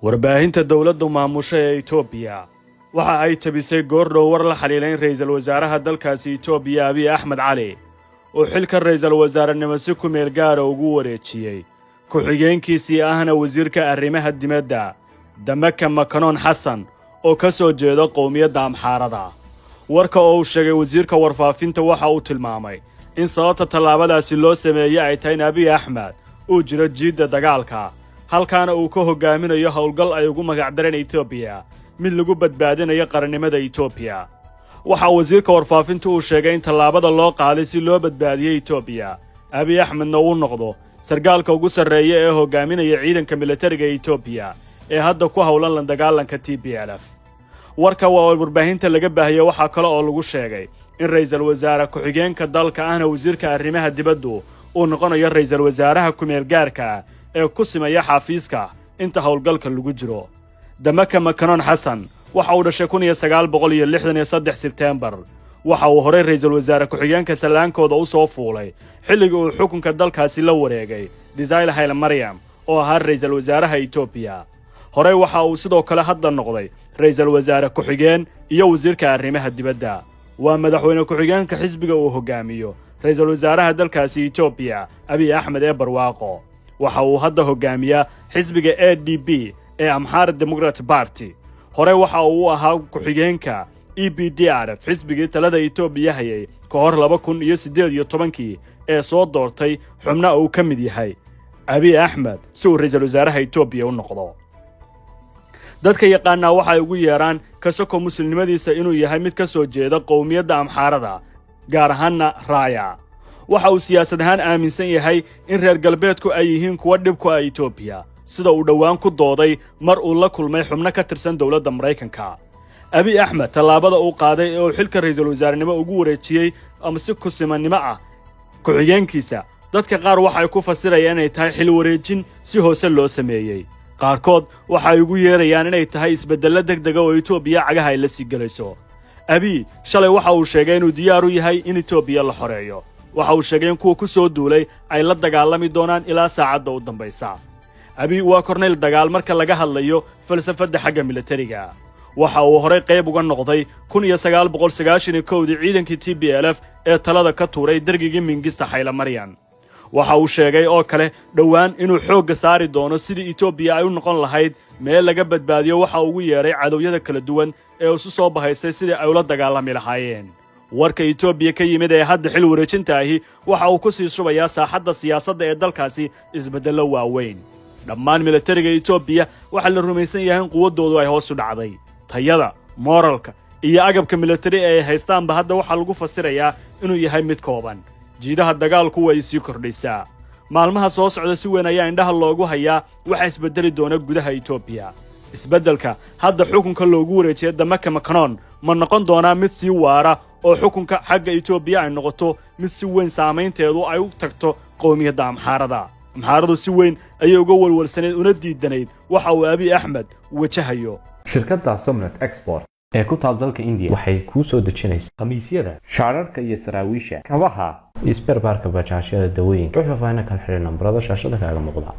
warbaahinta dawladda maamusha ee Itoobiya waxa ay tabisay goordhow war la xiriiray ra'iisul wasaaraha dalkaasi Itoobiya Abiy Ahmed Cali oo xilka ra'iisul wasaarenimo si ku meel gaar ah ugu wareejiyay ku-xigeenkiisii ahna wasiirka arrimaha dibadda Damaka Makanon Xasan oo ka soo jeeda qowmiyadda Amxaarada. warka oo sheegay wasiirka warfaafinta waxa uu tilmaamay in sababta tallaabadaasi loo sameeyay ay tahay Abiy Ahmed uu jiro jiidda dagaalka halkaana uu ka hogaaminayo howlgal ay ugu magac dareen Itoobiya mid lagu badbaadinayo qarannimada Itoobiya. waxa wasiirka warfaafinta uu sheegay in tallaabada loo qaaday si loo badbaadiyo Itoobiya Abiy Ahmedna uu noqdo sargaalka ugu sarreeya ee hogaaminaya ciidanka militariga Itoobiya ee hadda ku howlan la dagaalanka TPLF. warka waa warbaahinta laga baahiyay waxa kale oo lagu sheegay in ra'iisul wasaare ku-xigeenka dalka ahna wasiirka arrimaha dibadda uu noqonayo ra'iisul wasaaraha ku meel gaarka ee ku simaya xafiiska inta howlgalka lagu jiro. Damaka Makanon Xasan waxa uu dhashay 1963 Sebtembar. waxa uu hore ra'iisul wasaare ku-xigeenka salaankooda u soo fuulay xilligii uu xukunka dalkaasi la wareegay Desailly Haile Mariam oo ahaa ra'iisul wasaaraha Itoobiya. hore waxa uu sidoo kale hadda noqday ra'iisul wasaare ku-xigeen iyo wasiirka arrimaha dibadda. waa madaxweyne ku-xigeenka xisbiga uu hogaamiyo ra'iisul wasaaraha dalkaasi Itoobiya Abiy Ahmed ee barwaaqo. waxa uu hadda hogaamiyaa xisbiga ADB ee Amhara Democratic Party. hore waxa uu ahaa ku-xigeenka EPDRF xisbiga talada Itoobiya hayay ka hor 2018 ee soo doortay xubna uu ka mid yahay Abiy Ahmed si uu ra'iisul wasaaraha Itoobiya u noqdo. dadka yaqaana waxa ay ugu yeeraan kasoko muslimnimadiisa inuu yahay mid ka soo jeeda qowmiyadda Amxaarada gaar ahaan Raaya. waxa uu siyaasad ahaan aaminsan yahay in reer galbeedku ay yihiin kuwa dhib ku ah Itoobiya sida uu dhawaan ku dooday mar uu la kulmay xubno ka tirsan dawladda Mareykanka. Abiy Ahmed tallaabada uu qaaday ee uu xilka ra'iisul wasaarenimo ugu wareejiyay ama si ku simanimo ah ku-xigeenkiisa dadka qaar waxa ay ku fasirayaan inay tahay xil wareejin si hoose loo sameeyay. qaarkood waxa ay ugu yeerayaan inay tahay isbeddello degdeg ah oo Itoobiya cagaha ay la sii galayso. Abiy shalay waxa uu sheegay inuu diyaar u yahay in Itoobiya la xoreeyo. waxa uu sheegay in kuwa ku soo duulay ay la dagaalami doonaan ilaa saacadda u dambaysa. Abiy waa korneyl dagaal marka laga hadlayo falsafadda xagga militariga. waxa uu hore qayb uga noqday 1991 ciidankii TPLF ee talada ka tuuray dargigii Mingista Haile Mariam. waxa uu sheegay oo kale dhawaan inuu xoogga saari doono sidii Itoobiya ay u noqon lahayd meel laga badbaadiyo waxa uu ugu yeeray cadawiyada kala duwan ee isu soo bahaysay sidii ay ula dagaalami lahaayeen. warka Itoobiya ka yimid ee hadda xil wareejinta ahi waxa uu ku sii shubayaa saaxadda siyaasadda ee dalkaasi isbeddello waaweyn. dhammaan militariga Itoobiya waxa la rumaysan yahay in quwadoodu ay hoos u dhacday. tayada, moralka iyo agabka militari ee haystaanba hadda waxa lagu fasirayaa inuu yahay mid kooban. jiidaha dagaalku way sii kordhaysaa. maalmaha soo socda si weyn ayaa indhaha loogu hayaa waxa isbedeli doona gudaha Itoobiya. isbeddelka hadda xukunka loogu wareejiyay Damaka Makanon ma noqon doonaa mid sii waara oo xukunka xagga Itoobiya ay noqoto mid si weyn saameynteedu ay u tagto qowmiyadda Amxaarada. Amxaaradu si weyn ayay uga walwalsaneed una diidanayd waxa uu Abiy Ahmed wajahayo. shirkadda Somnet Export ee ku taal dalka India waxay ku soo dejinaysaa khamiisyada, shaararka iyo saraawiisha, kabaha, isberbaarka bajaajyada dawooyinka. Wuxuu faahfaahin kala xiriir nambarada shaashada kaaga muuqda.